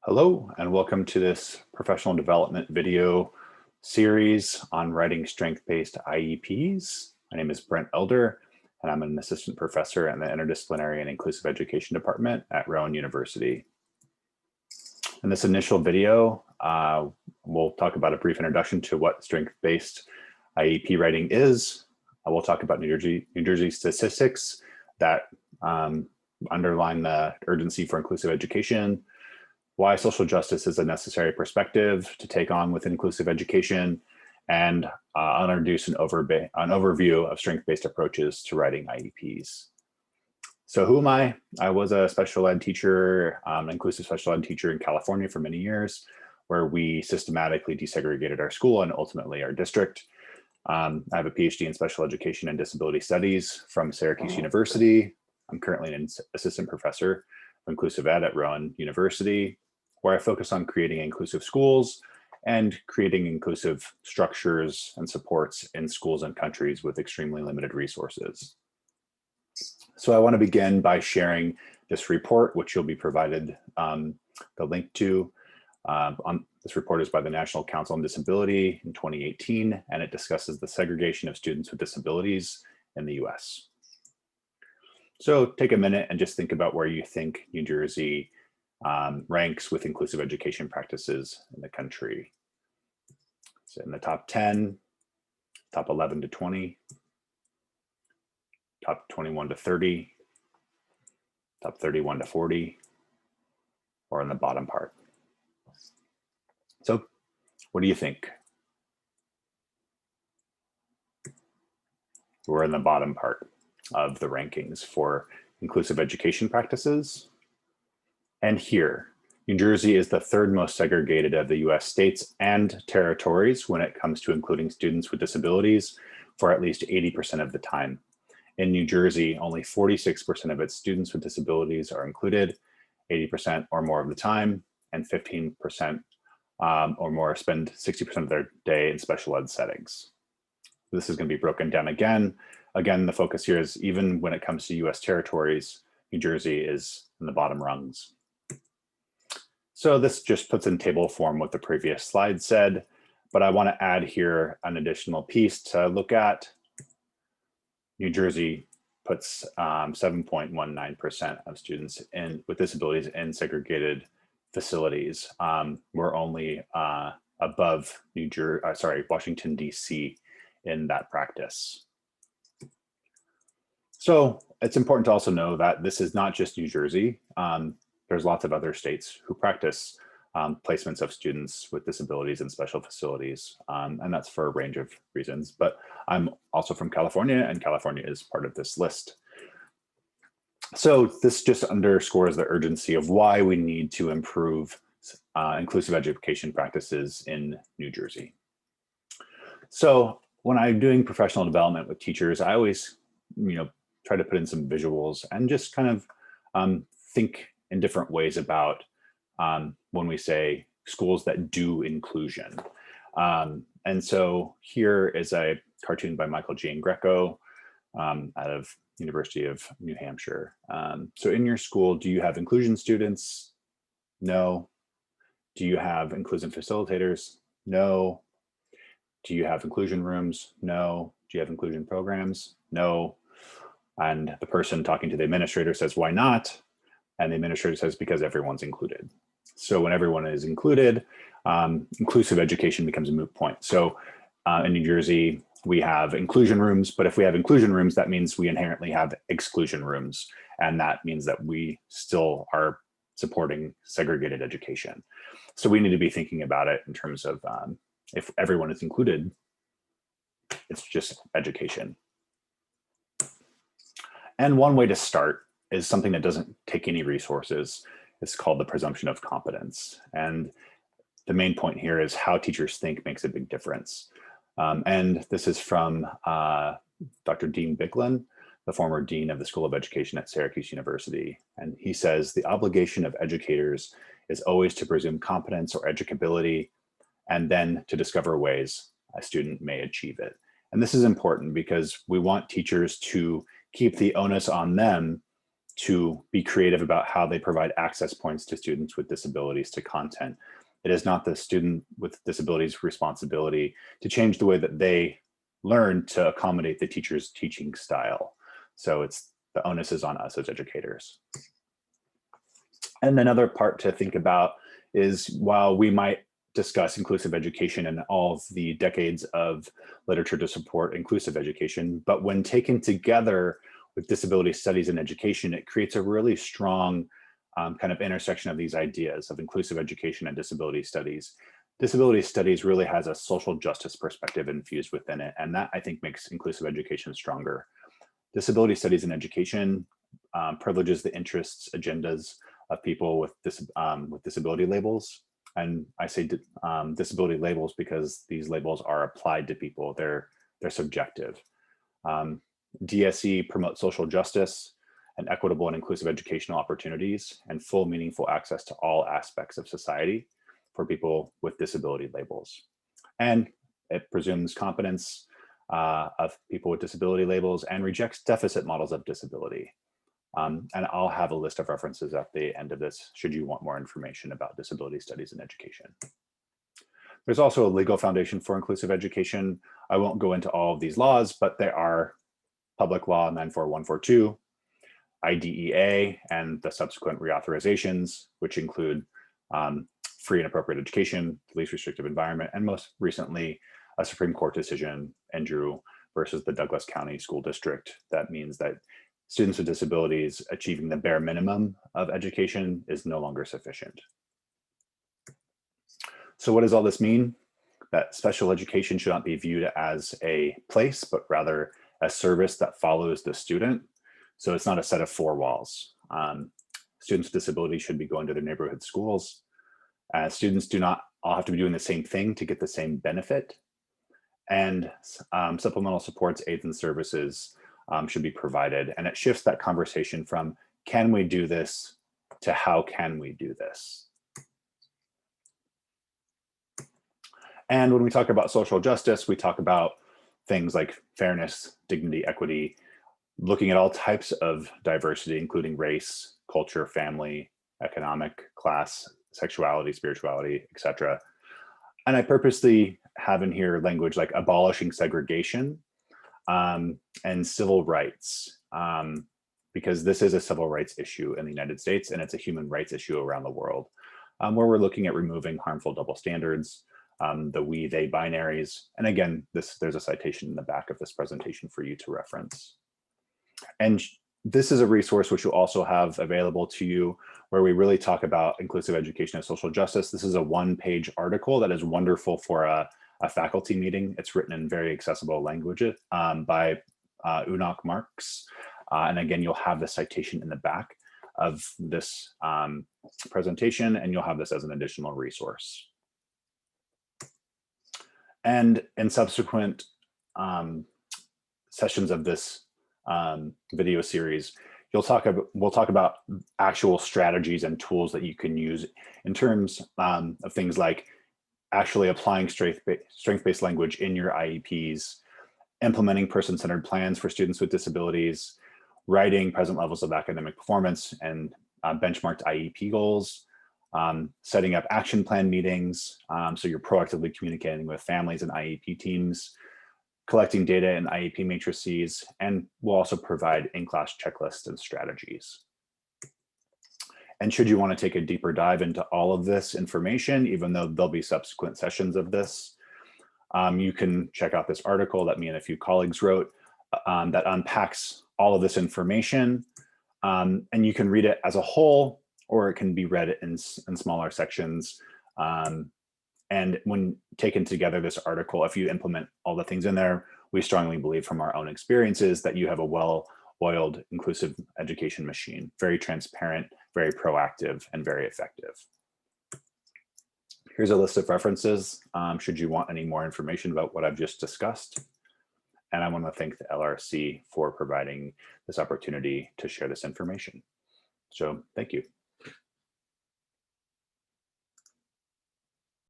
Hello, and welcome to this professional development video series on writing strength-based IEPs. My name is Brent Elder, and I'm an assistant professor in the Interdisciplinary and Inclusive Education Department at Rowan University. In this initial video, we'll talk about a brief introduction to what strength-based IEP writing is. We'll talk about New Jersey statistics that underline the urgency for inclusive education, why social justice is a necessary perspective to take on with inclusive education, and I'll introduce an overview of strength-based approaches to writing IEPs. So who am I? I was a special ed teacher, inclusive special ed teacher in California for many years, where we systematically desegregated our school and ultimately our district. I have a PhD in special education and disability studies from Syracuse University. I'm currently an assistant professor of inclusive ed at Rowan University, where I focus on creating inclusive schools and creating inclusive structures and supports in schools and countries with extremely limited resources. So I want to begin by sharing this report, which you'll be provided the link to. This report is by the National Council on Disability in 2018, and it discusses the segregation of students with disabilities in the US. So take a minute and just think about where you think New Jersey ranks with inclusive education practices in the country. So in the top 10, top 11 to 20, top 21 to 30, top 31 to 40, or in the bottom part. So what do you think? We're in the bottom part of the rankings for inclusive education practices. And here, New Jersey is the third most segregated of the US states and territories when it comes to including students with disabilities for at least 80% of the time. In New Jersey, only 46% of its students with disabilities are included 80% or more of the time, and 15% or more spend 60% of their day in special ed settings. This is going to be broken down again. Again, the focus here is even when it comes to US territories, New Jersey is in the bottom rungs. So this just puts in table form what the previous slide said, but I want to add here an additional piece to look at. New Jersey puts 7.19% of students with disabilities in segregated facilities. We're only above Washington, D.C. in that practice. So it's important to also know that this is not just New Jersey. There's lots of other states who practice placements of students with disabilities in special facilities, and that's for a range of reasons. But I'm also from California, and California is part of this list. So this just underscores the urgency of why we need to improve inclusive education practices in New Jersey. So when I'm doing professional development with teachers, I always, try to put in some visuals and just kind of think in different ways about when we say schools that do inclusion. And so here is a cartoon by Michael G. Greco out of University of New Hampshire. So in your school, do you have inclusion students? No. Do you have inclusive facilitators? No. Do you have inclusion rooms? No. Do you have inclusion programs? No. And the person talking to the administrator says, why not? And the administrator says, because everyone's included. So when everyone is included, inclusive education becomes a moot point. So in New Jersey, we have inclusion rooms, but if we have inclusion rooms, that means we inherently have exclusion rooms. And that means that we still are supporting segregated education. So we need to be thinking about it in terms of if everyone is included, it's just education. And one way to start is something that doesn't take any resources. It's called the presumption of competence. And the main point here is how teachers think makes a big difference. And this is from Dr. Dean Bicklin, the former dean of the School of Education at Syracuse University. And he says, the obligation of educators is always to presume competence or educability, and then to discover ways a student may achieve it. And this is important because we want teachers to keep the onus on them to be creative about how they provide access points to students with disabilities to content. It is not the student with disabilities' responsibility to change the way that they learn to accommodate the teacher's teaching style. So the onus is on us as educators. And another part to think about is, while we might discuss inclusive education and all of the decades of literature to support inclusive education, but when taken together with disability studies and education, it creates a really strong kind of intersection of these ideas of inclusive education and disability studies. Disability studies really has a social justice perspective infused within it, and that, I think, makes inclusive education stronger. Disability studies and education privileges the interests, agendas of people with disability labels. And I say disability labels because these labels are applied to people. They're subjective. DSE promotes social justice and equitable and inclusive educational opportunities and full meaningful access to all aspects of society for people with disability labels. And it presumes competence of people with disability labels and rejects deficit models of disability. And I'll have a list of references at the end of this, should you want more information about disability studies and education. There's also a legal foundation for inclusive education. I won't go into all of these laws, but they are Public Law 94142, IDEA, and the subsequent reauthorizations, which include free and appropriate education, the least restrictive environment, and most recently, a Supreme Court decision, Andrew versus the Douglas County School District, that means that students with disabilities achieving the bare minimum of education is no longer sufficient. So what does all this mean? That special education should not be viewed as a place, but rather a service that follows the student. So it's not a set of four walls. Students with disabilities should be going to their neighborhood schools. Students do not all have to be doing the same thing to get the same benefit. And supplemental supports, aids, and services should be provided. And it shifts that conversation from can we do this to how can we do this? And when we talk about social justice, we talk about things like fairness, dignity, equity, looking at all types of diversity, including race, culture, family, economic, class, sexuality, spirituality, etc. And I purposely have in here language like abolishing segregation and civil rights, because this is a civil rights issue in the United States, and it's a human rights issue around the world, where we're looking at removing harmful double standards, the we, they binaries. And again, there's a citation in the back of this presentation for you to reference. And this is a resource which you'll also have available to you, where we really talk about inclusive education and social justice. This is a one-page article that is wonderful for a faculty meeting. It's written in very accessible language by Unok Marks. And again, you'll have the citation in the back of this presentation, and you'll have this as an additional resource. And in subsequent sessions of this video series, we'll talk about actual strategies and tools that you can use in terms of things like actually applying strength-based language in your IEPs, implementing person-centered plans for students with disabilities, writing present levels of academic performance and benchmarked IEP goals, setting up action plan meetings, so you're proactively communicating with families and IEP teams, collecting data in IEP matrices, and we'll also provide in-class checklists and strategies. And should you want to take a deeper dive into all of this information, even though there'll be subsequent sessions of this, you can check out this article that me and a few colleagues wrote that unpacks all of this information. And you can read it as a whole, or it can be read in smaller sections. And when taken together, this article, if you implement all the things in there, we strongly believe from our own experiences that you have a well-oiled inclusive education machine, very transparent, very proactive, and very effective. Here's a list of references, should you want any more information about what I've just discussed. And I want to thank the LRC for providing this opportunity to share this information. So thank you.